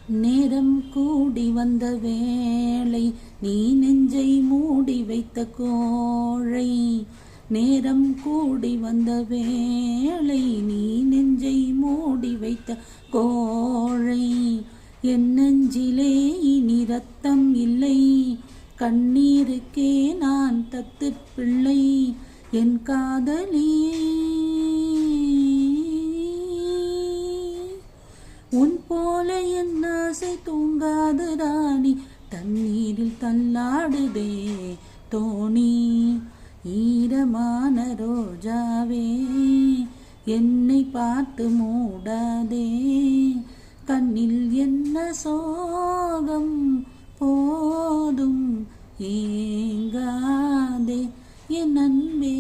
நேரம் கூடி வந்த வேளை நீ நெஞ்சை மூடி வைத்த கோழை. நேரம் கூடி வந்த வேளை நீ நெஞ்சை மூடி வைத்த கோழை. என் நெஞ்சிலே இனி ரத்தம் இல்லை, கண்ணீருக்கே நான் தத்து பிள்ளை. என் காதலியே உன் போல என் ஆசை தூங்காது ராணி, தண்ணீரில் தள்ளாடுதே தோணி. ஈரமான ரோஜாவே என்னை பார்த்து மூடாதே, கண்ணில் என்ன சோகம் போதும் ஏங்காதே. என் அன்பே